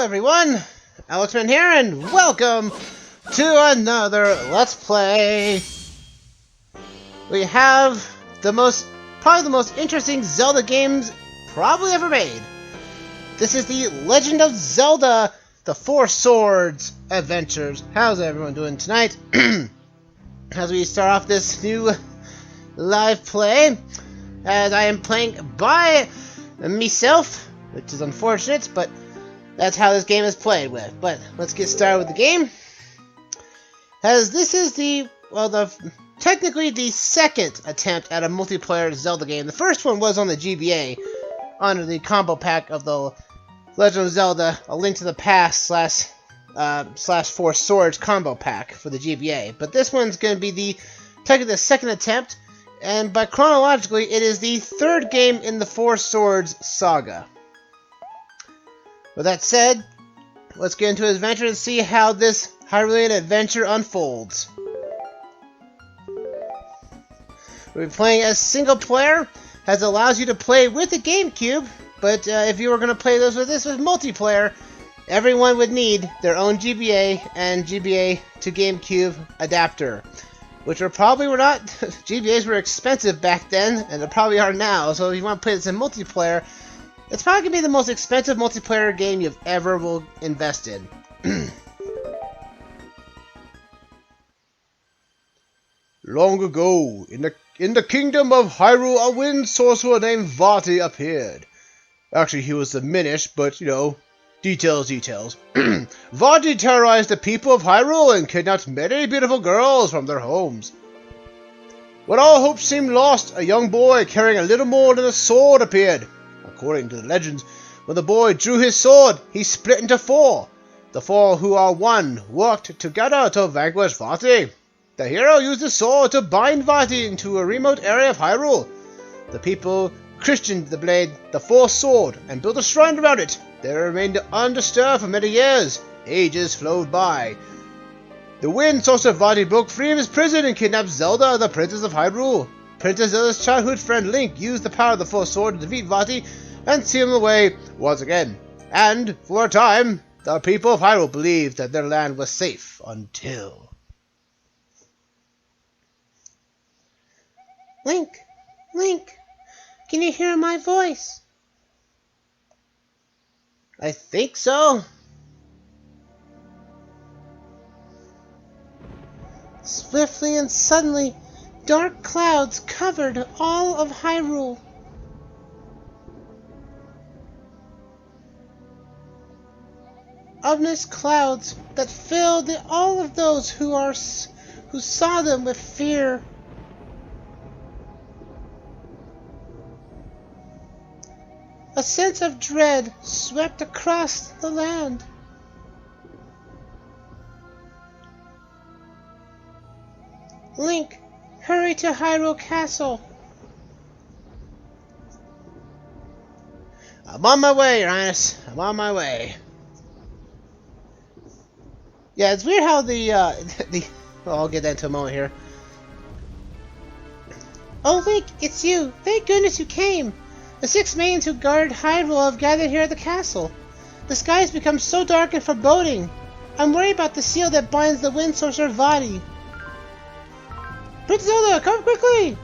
everyone, Alexman here, and welcome to another Let's Play. We have probably the most interesting Zelda games probably ever made. This is the Legend of Zelda, the Four Swords Adventures. How's everyone doing tonight? As we start off this new live play, as I am playing by myself, which is unfortunate, but that's how this game is played with. But let's get started with the game. As this is technically the second attempt at a multiplayer Zelda game. The first one was on the GBA, under the combo pack of the Legend of Zelda: A Link to the Past slash Four Swords combo pack for the GBA. But this one's going to be technically the second attempt, and by chronologically, it is the third game in the Four Swords saga. With that said, let's get into the adventure and see how this Hylian adventure unfolds. We'll be playing as single player, as it allows you to play with the GameCube, but if you were going to play this with multiplayer, everyone would need their own GBA and GBA to GameCube adapter, which were not, GBAs were expensive back then, and they probably are now, so if you want to play this in multiplayer, it's probably going to be the most expensive multiplayer game you've ever will invest in. Long ago, in the kingdom of Hyrule, a wind sorcerer named Vatti appeared. Actually, he was diminished, but, details. Vatti terrorized the people of Hyrule and kidnapped many beautiful girls from their homes. When all hope seemed lost, a young boy carrying a little more than a sword appeared. According to the legends, when the boy drew his sword, he split into four. The four who are one worked together to vanquish Vatti. The hero used the sword to bind Vatti into a remote area of Hyrule. The people christened the blade the Four Sword and built a shrine around it. They remained undisturbed for many years. Ages flowed by. The wind sorcerer Vatti broke free of his prison and kidnapped Zelda, the princess of Hyrule. Princess Zelda's childhood friend Link used the power of the Four Sword to defeat Vatti and seal him away once again. And, for a time, the people of Hyrule believed that their land was safe until... Link! Can you hear my voice? I think so. Swiftly and suddenly, dark clouds covered all of Hyrule. Ominous clouds that filled all of those who saw them with fear. A sense of dread swept across the land. Link, hurry to Hyrule Castle. I'm on my way, Your Highness. I'm on my way. Yeah, it's weird how I'll get that into a moment here. Oh, Link, it's you. Thank goodness you came. The 6 maidens who guard Hyrule have gathered here at the castle. The sky has become so dark and foreboding. I'm worried about the seal that binds the wind sorcerer Vatti. Princess Zelda, come quickly!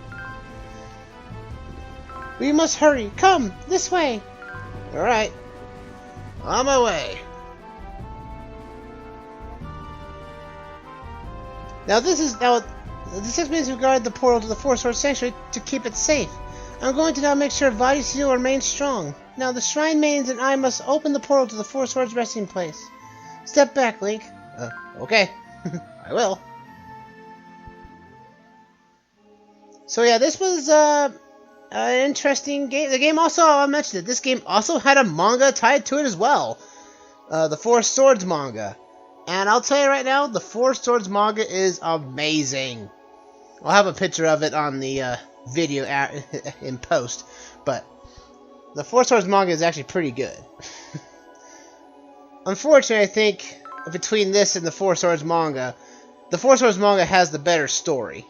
We must hurry. Come, this way. Alright. On my way. Now the 6 maidens who guard the portal to the Four Swords Sanctuary to keep it safe. I'm going to now make sure Vatti's seal remains strong. Now the Shrine Maidens and I must open the portal to the Four Swords resting place. Step back, Link. Okay. I will. So yeah, this was an interesting game. The game also, I mentioned it, this game also had a manga tied to it as well. The Four Swords manga. And I'll tell you right now, the Four Swords manga is amazing. I'll have a picture of it on the video in post, but the Four Swords manga is actually pretty good. Unfortunately, I think between this and the Four Swords manga has the better story.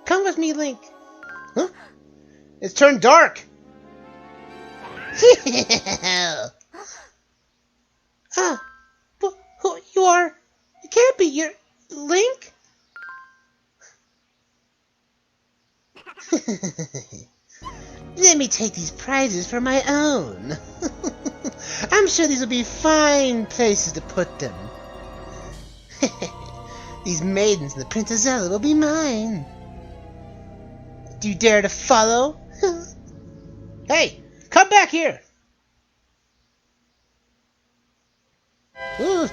Come with me, Link. Huh? It's turned dark. But who you are? You can't be. You're Link? Let me take these prizes for my own. I'm sure these will be fine places to put them. These maidens and the Princess Zelda will be mine. Do you dare to follow? Hey, come back here! Ooh.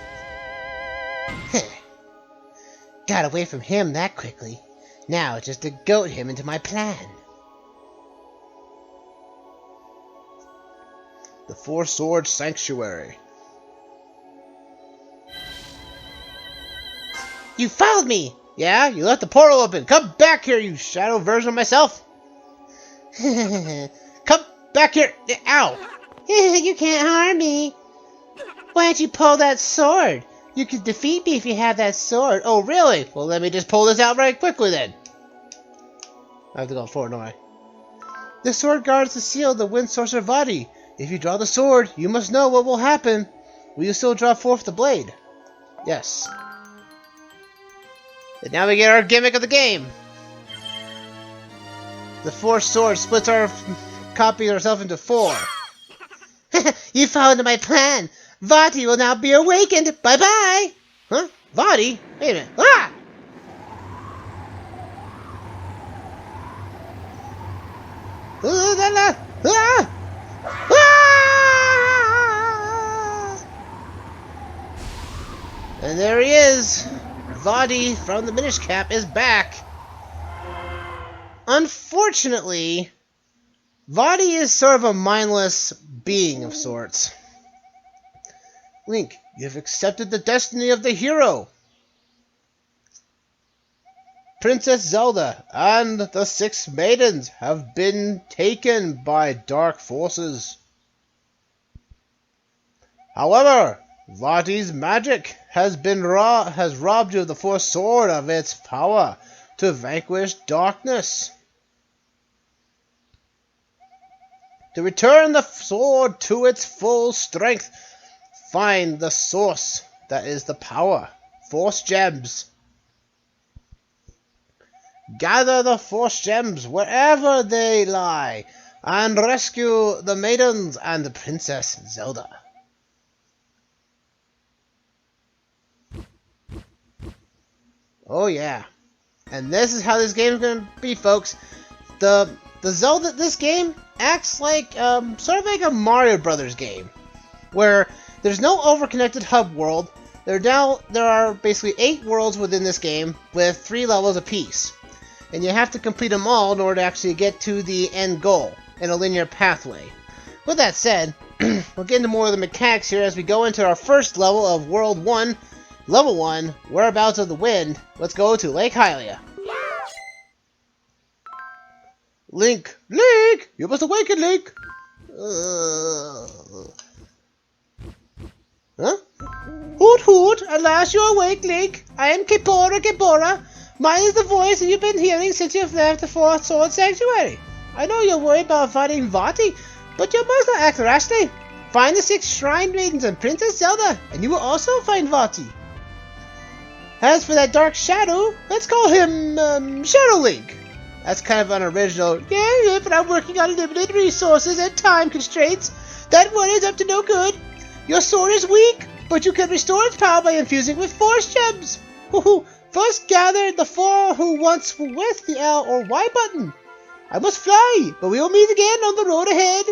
Got away from him that quickly. Now just to goad him into my plan. The Four-Sword Sanctuary. You followed me! Yeah, you left the portal open. Come back here, you shadow version of myself. Come back here. Ow! You can't harm me. Why don't you pull that sword? You can defeat me if you have that sword. Oh, really? Well, let me just pull this out right quickly then. I have to go forward, don't I? The sword guards the seal of the wind sorcerer Vatti. If you draw the sword, you must know what will happen. Will you still draw forth the blade? Yes. And now we get our gimmick of the game. The four swords splits our copy ourselves into four. You fell into my plan. Vatti will now be awakened. Bye-bye. Huh? Vatti? Wait a minute. Ah! Ah! And there he is. Vatti from the Minish Cap is back. Unfortunately, Vatti is sort of a mindless being of sorts. Link, you have accepted the destiny of the hero. Princess Zelda and the 6 maidens have been taken by dark forces. However, Vatti's magic has robbed you of the Four Sword of its power to vanquish darkness. To return the sword to its full strength, find the source that is the power, Force Gems. Gather the Force Gems wherever they lie, and rescue the maidens and the Princess Zelda. Oh yeah. And this is how this game is going to be, folks. The Zelda, this game acts like, sort of like a Mario Brothers game, where there's no overconnected hub world. There are basically 8 worlds within this game, with 3 levels apiece. And you have to complete them all in order to actually get to the end goal in a linear pathway. With that said, we'll get into more of the mechanics here as we go into our first level of World 1, Level 1, Whereabouts of the Wind. Let's go to Lake Hylia. Link! Link! You must awaken, Link! Huh? Hoot hoot! At last you're awake, Link! I am Kipora! Mine is the voice that you've been hearing since you've left the Fourth Sword Sanctuary. I know you're worried about fighting Vatti, but you must not act rashly. Find the 6 Shrine Maidens and Princess Zelda, and you will also find Vatti. As for that dark shadow, let's call him, Shadow Link. That's kind of unoriginal. Yeah, but I'm working on limited resources and time constraints. That one is up to no good. Your sword is weak, but you can restore its power by infusing with Force Gems. First gather the 4 who once were with the L or Y button. I must fly, but we will meet again on the road ahead.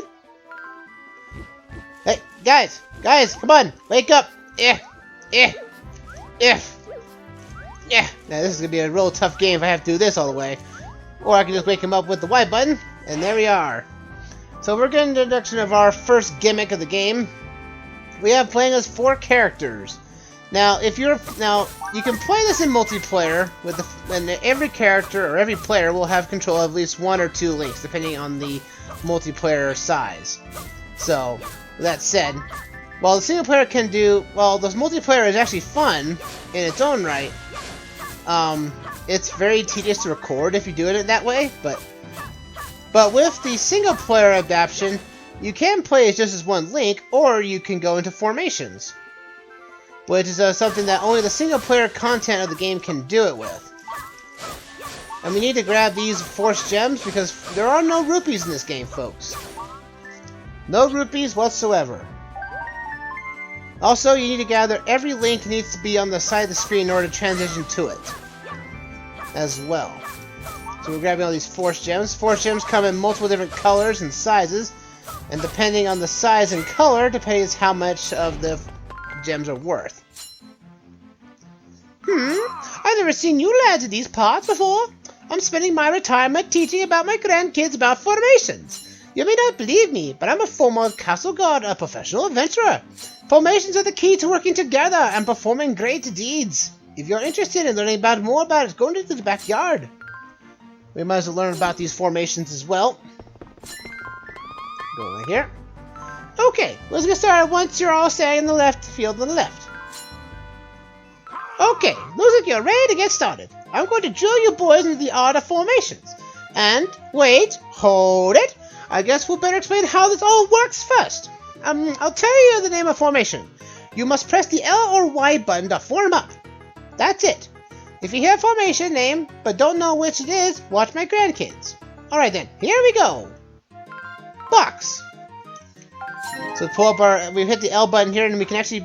Hey, guys, come on, wake up. Now this is gonna be a real tough game if I have to do this all the way. Or I can just wake him up with the Y button, and there we are. So we're getting the introduction of our first gimmick of the game. We have playing as 4 characters. Now, you can play this in multiplayer and every character or every player will have control of at least 1 or 2 links, depending on the multiplayer size. So, with that said, while the single player the multiplayer is actually fun in its own right, it's very tedious to record if you do it that way, but with the single player adaptation, you can play as just as 1 link, or you can go into formations. which is something that only the single-player content of the game can do it with. And we need to grab these force gems because there are no rupees in this game, folks. No rupees whatsoever. Also, you need to gather every link needs to be on the side of the screen in order to transition to it as well. So we're grabbing all these force gems. Force gems come in multiple different colors and sizes, and depending on the size and color, depends how much of the gems are worth. I've never seen you lads in these parts before. I'm spending my retirement teaching about my grandkids about formations. You may not believe me, but I'm a former castle guard, a professional adventurer. Formations are the key to working together and performing great deeds. If you're interested in learning more about it, go into the backyard. We might as well learn about these formations as well. Go right here. Okay, let's get started once you're all standing in the left field on the left. Okay, looks like you're ready to get started. I'm going to drill you boys into the art of formations. And, wait, hold it. I guess we'll better explain how this all works first. I'll tell you the name of formation. You must press the L or Y button to form up. That's it. If you hear formation name, but don't know which it is, watch my grandkids. Alright then, here we go. Box. So pull up we hit the L button here, and we can actually,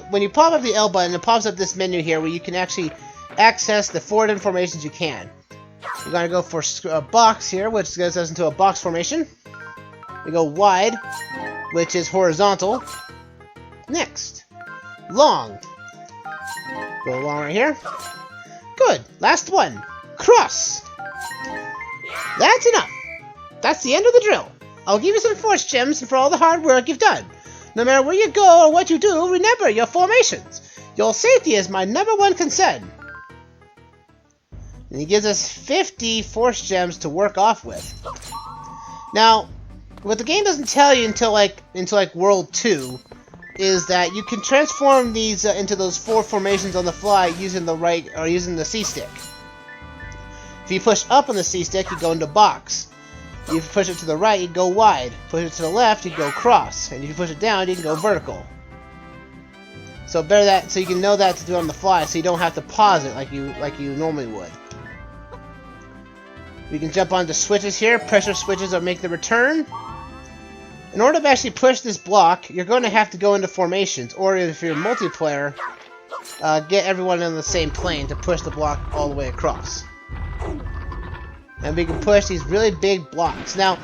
when you pop up the L button, it pops up this menu here where you can actually access the 4 different formations you can. We're going to go for a box here, which gets us into a box formation. We go wide, which is horizontal. Next, long. Go along right here. Good. Last one. Cross. That's enough. That's the end of the drill. I'll give you some force gems for all the hard work you've done. No matter where you go or what you do, remember your formations. Your safety is my #1 concern. And he gives us 50 force gems to work off with. Now, what the game doesn't tell you until like World 2 is that you can transform these into those 4 formations on the fly using the C stick. If you push up on the C stick, you go into box. If you push it to the right, you go wide. Push it to the left, you go cross. And if you push it down, you can go vertical. So so you can know that to do on the fly, so you don't have to pause it like you normally would. We can jump onto switches here. Pressure switches will make the return. In order to actually push this block, you're going to have to go into formations, or if you're multiplayer, get everyone on the same plane to push the block all the way across. And we can push these really big blocks. Now,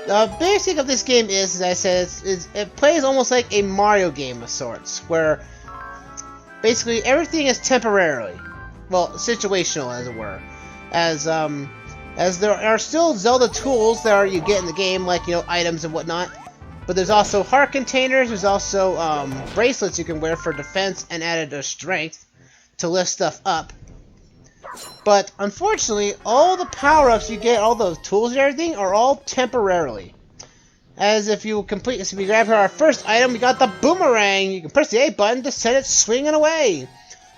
the basic of this game is, as I said, it plays almost like a Mario game of sorts, where basically everything is temporarily, well, situational as it were, as there are still Zelda tools that you get in the game, like, items and whatnot, but there's also heart containers, there's also bracelets you can wear for defense and added strength to lift stuff up. But unfortunately, all the power-ups you get, all those tools and everything, are all temporarily. As if we grab our first item, we got the boomerang. You can press the A button to send it swinging away.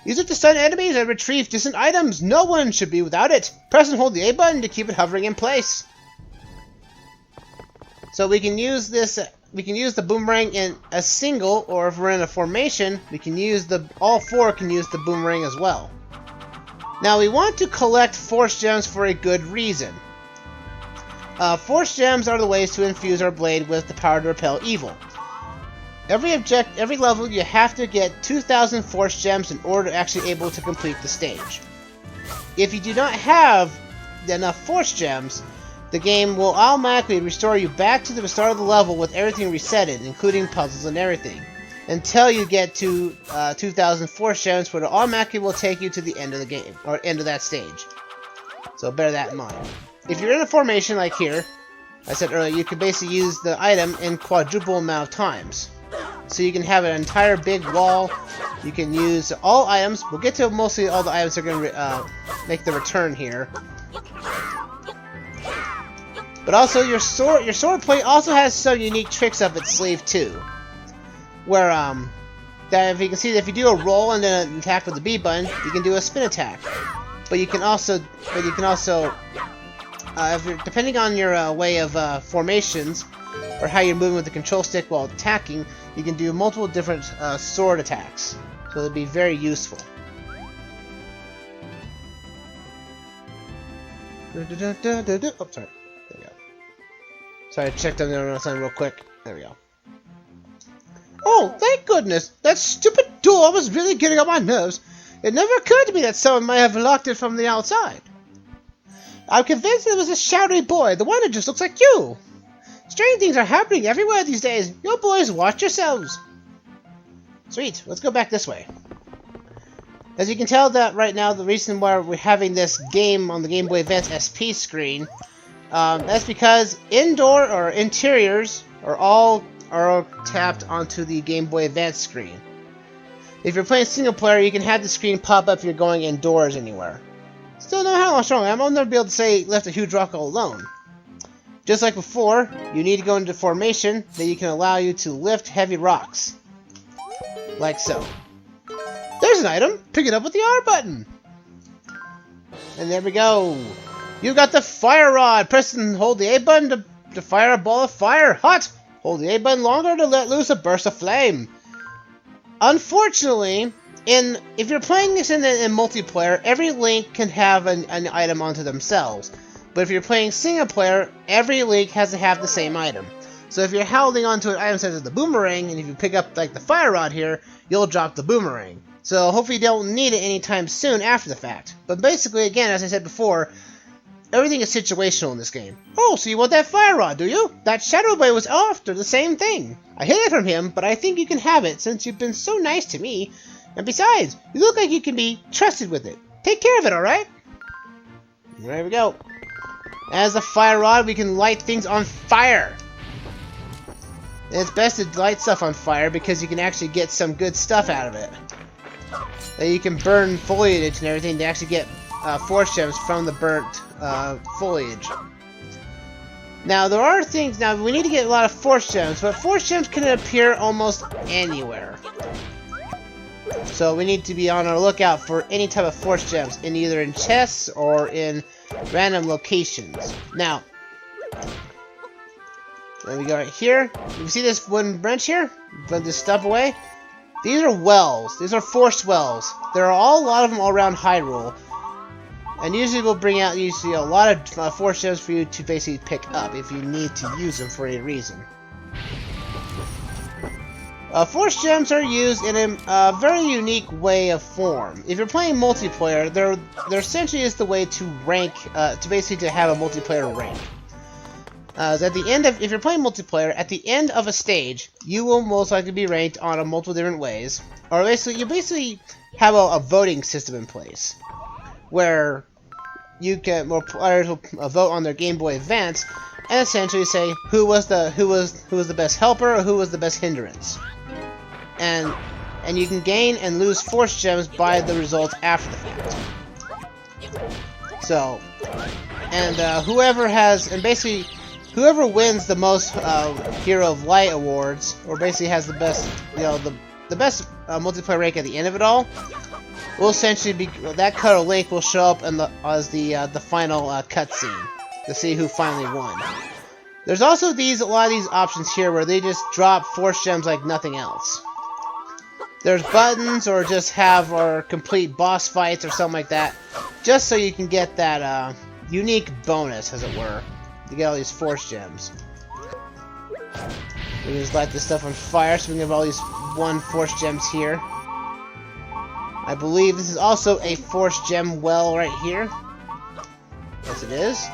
Use it to stun enemies and retrieve distant items. No one should be without it. Press and hold the A button to keep it hovering in place. So we can use this. We can use the boomerang in a single, or if we're in a formation, we can use all 4 can use the boomerang as well. Now we want to collect force gems for a good reason. Force gems are the ways to infuse our blade with the power to repel evil. Every level you have to get 2,000 force gems in order to actually able to complete the stage. If you do not have enough force gems, the game will automatically restore you back to the start of the level with everything resetted, including puzzles and everything, until you get to 2,000 force gems, where it automatically will take you to the end of the game, or end of that stage. So bear that in mind. If you're in a formation like here, I said earlier, you can basically use the item in quadruple amount of times. So you can have an entire big wall. You can use all items. We'll get to mostly all the items that are going to make the return here. But also your sword plate also has some unique tricks up its sleeve too. Where that if you can see that if you do a roll and then an attack with the B button, you can do a spin attack. But you can also depending on your way of formations or how you're moving with the control stick while attacking, you can do multiple different sword attacks. So it'll be very useful. Oh, sorry. There we go. Sorry, I checked on the other sign real quick. There we go. Oh, thank goodness! That stupid door was really getting on my nerves. It never occurred to me that someone might have locked it from the outside. I'm convinced it was a shadowy boy, the one that just looks like you. Strange things are happening everywhere these days. You boys, watch yourselves. Sweet, let's go back this way. As you can tell that right now, the reason why we're having this game on the Game Boy Advance SP screen, that's because indoor or interiors are tapped onto the Game Boy Advance screen. If you're playing single player, you can have the screen pop up if you're going indoors anywhere. Still know how strong I am. I'll never be able to say left a huge rock all alone. Just like before, you need to go into formation that you can allow you to lift heavy rocks. Like so. There's an item! Pick it up with the R button! And there we go! You got the fire rod! Press and hold the A button to fire a ball of fire! Hot! Hold the A button longer to let loose a burst of flame! Unfortunately, if you're playing this in multiplayer, every Link can have an item onto themselves. But if you're playing single player, every Link has to have the same item. So if you're holding onto an item such as the boomerang, and if you pick up like the fire rod here, you'll drop the boomerang. So hopefully you don't need it anytime soon after the fact. But basically, again, as I said before, everything is situational in this game. Oh, so you want that fire rod, do you? That Shadow Boy was after the same thing. I hid it from him, but I think you can have it since you've been so nice to me. And besides, you look like you can be trusted with it. Take care of it, alright? There we go. As a fire rod, we can light things on fire. And it's best to light stuff on fire because you can actually get some good stuff out of it. That you can burn foliage and everything to actually get force gems from the burnt foliage. Now there are things. Now we need to get a lot of force gems, but force gems can appear almost anywhere. So we need to be on our lookout for any type of force gems, in either in chests or in random locations. Now, there we go right here. You see this wooden bench here? Put this stuff away. These are wells. These are force wells. There are a lot of them all around Hyrule. And usually we'll bring out a lot of force gems for you to basically pick up if you need to use them for any reason. Force gems are used in a very unique way of form. If you're playing multiplayer, they're essentially is the way to rank, to have a multiplayer rank. At the end of, if you're playing multiplayer, at the end of a stage, you will most likely be ranked on a multiple different ways, or you basically have a voting system in place, where you get more players will vote on their Game Boy Advance, and essentially say who was the best helper or who was the best hindrance, and you can gain and lose force gems by the results after the fact. So, and whoever wins the most Hero of Light awards, or basically has the best, the best multiplayer rank at the end of it all, will essentially be that cut of Link will show up as the final cutscene to see who finally won. There's also a lot of these options here where they just drop force gems like nothing else. There's buttons, or just or complete boss fights or something like that, just so you can get that unique bonus, as it were, to get all these force gems. We can just light this stuff on fire, so we can have all these 1 force gems here. I believe this is also a force gem well right here. Yes, it is.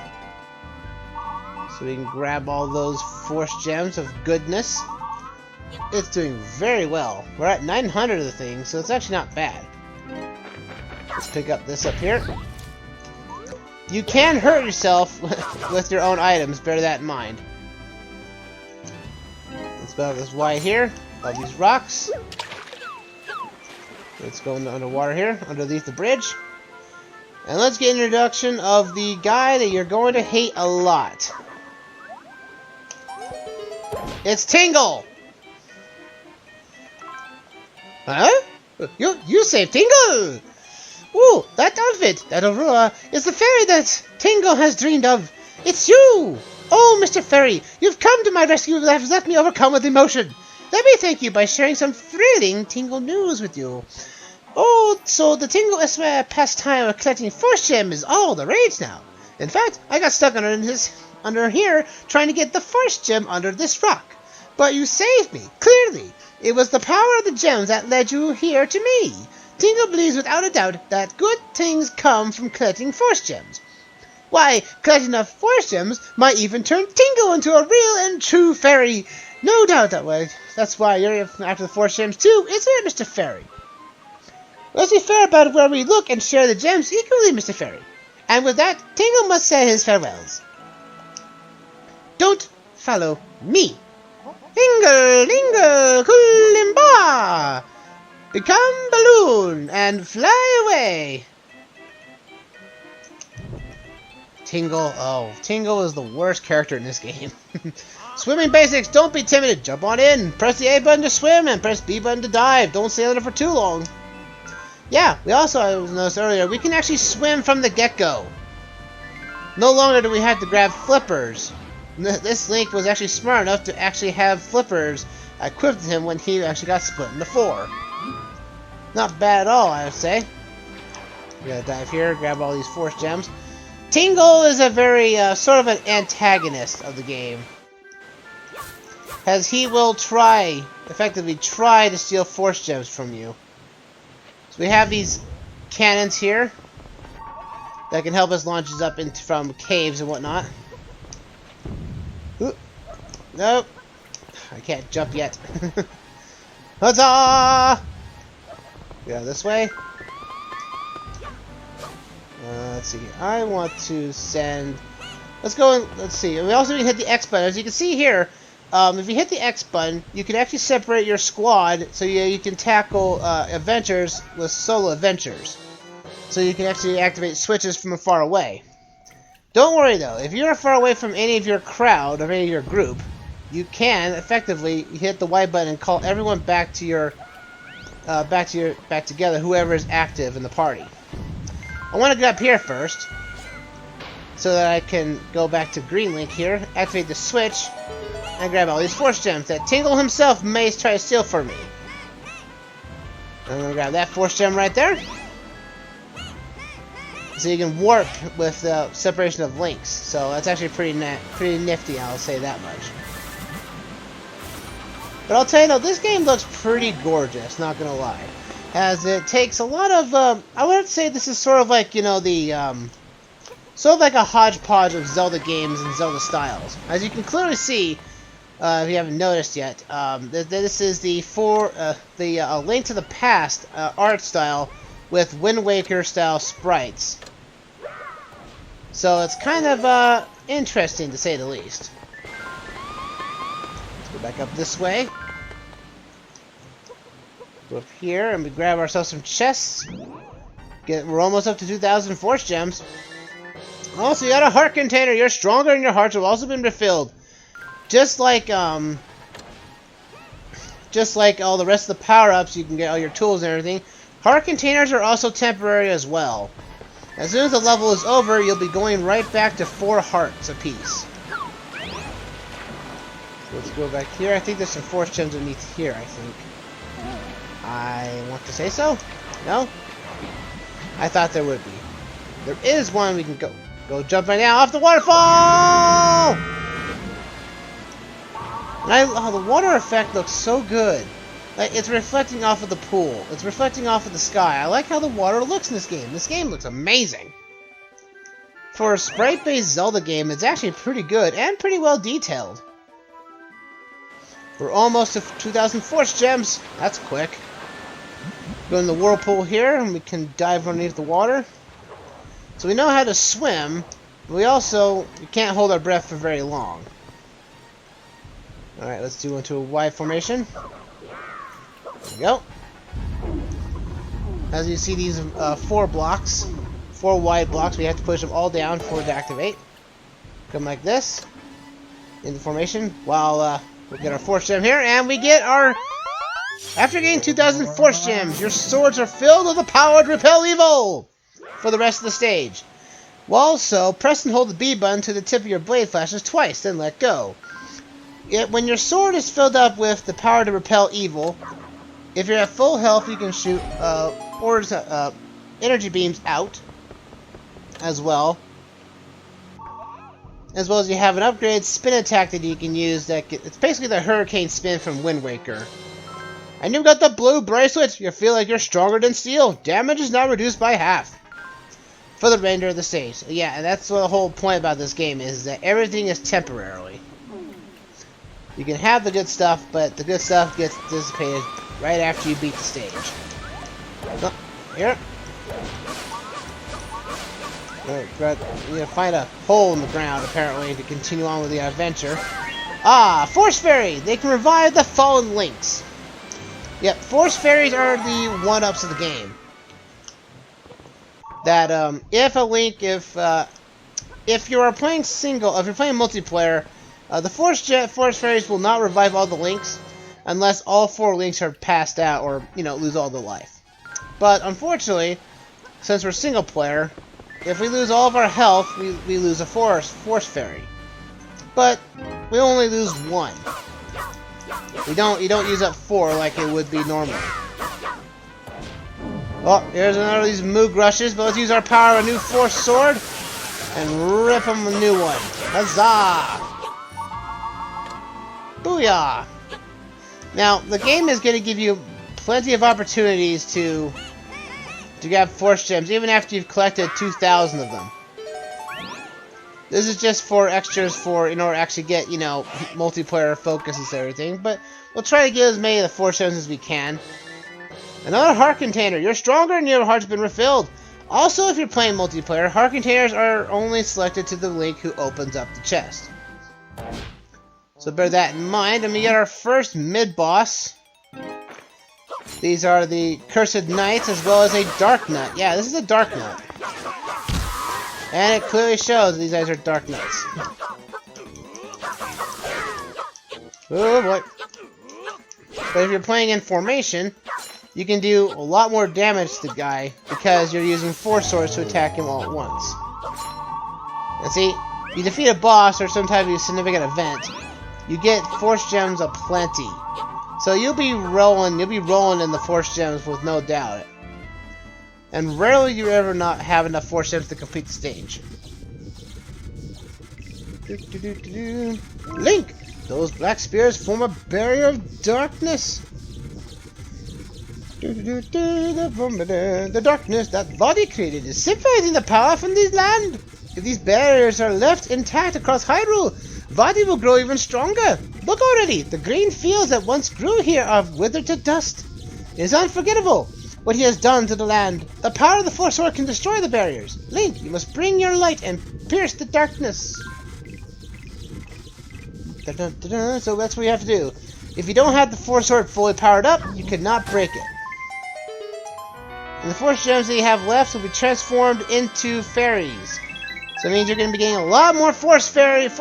So we can grab all those force gems of goodness. It's doing very well. We're at 900 of the thing, so it's actually not bad. Let's pick up this up here. You can hurt yourself with your own items, bear that in mind. Let's put this white here, of these rocks. Let's go in the underwater here, underneath the bridge. And let's get an introduction of the guy that you're going to hate a lot. It's Tingle! Huh? You saved Tingle! Ooh, that outfit, that Aurora, is the fairy that Tingle has dreamed of. It's you! Oh, Mr. Fairy, you've come to my rescue and have left me overcome with emotion. let me thank you by sharing some thrilling Tingle news with you. Oh, so the Tingle pastime of collecting force gems is all the rage now. In fact, I got stuck under here trying to get the force gem under this rock. But you saved me, clearly. It was the power of the gems that led you here to me. Tingle believes without a doubt that good things come from collecting force gems. Why, collecting enough force gems might even turn Tingle into a real and true fairy. No doubt that way. That's why you're after the force gems too, isn't it, Mr. Fairy? Let's be fair about where we look and share the gems equally, Mr. Fairy. And with that, Tingle must say his farewells. Don't follow me. Tingle, lingle, kulimba! Become balloon and fly away. Tingle is the worst character in this game. Swimming basics, don't be timid. Jump on in. Press the A button to swim and press B button to dive. Don't stay under for too long. Yeah, we also, I noticed earlier, we can actually swim from the get-go. No longer do we have to grab flippers. This Link was actually smart enough to actually have flippers equipped with him when he actually got split into 4. Not bad at all, I would say. We gotta dive here, grab all these force gems. Tingle is a very, sort of an antagonist of the game. As he will effectively try to steal force gems from you. So we have these cannons here that can help us launch us up from caves and whatnot. Ooh. Nope. I can't jump yet. Huzzah! Yeah, this way. Let's see. I want to send... Let's go and... Let's see. We also need to hit the X button. As you can see here, if you hit the X button, you can actually separate your squad so you can tackle adventures with solo adventures. So you can actually activate switches from far away. Don't worry though, if you're far away from any of your crowd or any of your group, you can effectively hit the Y button and call everyone back to your back together, whoever is active in the party. I want to get up here first so that I can go back to Green Link here, activate the switch, and grab all these force gems that Tingle himself may try to steal from me. I'm gonna grab that force gem right there. So you can warp with the separation of links. So that's actually pretty nifty, I'll say that much. But I'll tell you though, this game looks pretty gorgeous, not gonna lie. As it takes a lot of, I would say this is sort of like, you know, the, sort of like a hodgepodge of Zelda games and Zelda styles. As you can clearly see, if you haven't noticed yet, this is the Link to the Past art style with Wind Waker style sprites. So it's kind of interesting to say the least. Let's go back up this way. Go up here and we grab ourselves some chests. We're almost up to 2,000 force gems. Also, you got a heart container. You're stronger and your hearts have also been refilled. Just like all the rest of the power-ups, you can get all your tools and everything. Heart containers are also temporary as well. As soon as the level is over, you'll be going right back to 4 hearts apiece. Let's go back here. I think there's some force gems underneath here, I think. I want to say so? No? I thought there would be. There is one we can go jump right now off the waterfall! And the water effect looks so good. Like, it's reflecting off of the pool. It's reflecting off of the sky. I like how the water looks in this game. This game looks amazing. For a sprite-based Zelda game, it's actually pretty good and pretty well detailed. We're almost to 2,000 force gems. That's quick. Go in the whirlpool here, and we can dive underneath the water. So we know how to swim. But we can't hold our breath for very long. Alright, let's do into a Y formation. There we go. As you see, these 4 wide blocks, we have to push them all down for it to activate. Come like this, in the formation, while we'll get our force gem here, and we get our... After getting 2,000 force gems, your swords are filled with the power to repel evil for the rest of the stage. Also, press and hold the B button to the tip of your blade flashes twice, then let go. when your sword is filled up with the power to repel evil, if you're at full health, you can shoot energy beams out as well. As well as you have an upgraded spin attack that you can use. It's basically the Hurricane Spin from Wind Waker. And you've got the blue bracelet. You feel like you're stronger than steel. Damage is now reduced by half for the remainder of the stage. Yeah, and that's the whole point about this game, is that everything is temporarily. You can have the good stuff, but the good stuff gets dissipated right after you beat the stage. So, here. You gotta find a hole in the ground, apparently, to continue on with the adventure. Ah, Force Fairy! They can revive the fallen links. Yep, Force Fairies are the one-ups of the game. That, if you are playing single, if you're playing multiplayer, the Force Fairies will not revive all the links unless all 4 links are passed out or, lose all their life. But, unfortunately, since we're single player, if we lose all of our health, we lose a Force Fairy. But we only lose 1. You don't use up 4 like it would be normally. Well, here's another of these Moog Rushes, but let's use our power of a new Force Sword and rip them a new one. Huzzah! Booyah! Now, the game is going to give you plenty of opportunities to grab Force Gems, even after you've collected 2,000 of them. This is just for extras in order to actually get, multiplayer focuses and everything, but we'll try to get as many of the Force Gems as we can. Another heart container. You're stronger and your heart's been refilled. Also, if you're playing multiplayer, heart containers are only selected to the link who opens up the chest. So bear that in mind, and we get our first mid-boss. These are the Cursed Knights, as well as a Dark Knight. Yeah, this is a Dark Knight. And it clearly shows these guys are Dark Knights. Oh boy. But if you're playing in formation, you can do a lot more damage to the guy because you're using 4 swords to attack him all at once. And see, you defeat a boss or some type of significant event, you get Force Gems aplenty. So you'll be rolling in the Force Gems with no doubt. And rarely you ever not have enough Force Gems to complete the stage. Link! Those black spears form a barrier of darkness. The darkness that Vatti created is separating the power from this land. If these barriers are left intact across Hyrule, Vatti will grow even stronger. Look already, the green fields that once grew here are withered to dust. It is unforgettable what he has done to the land. The power of the Force Sword can destroy the barriers. Link, you must bring your light and pierce the darkness. So that's what you have to do. If you don't have the Force Sword fully powered up, you cannot break it. And the Force Gems that you have left will be transformed into fairies. So it means you're going to be getting a lot more Force Fairies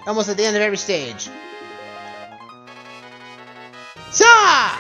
almost at the end of every stage. Sa!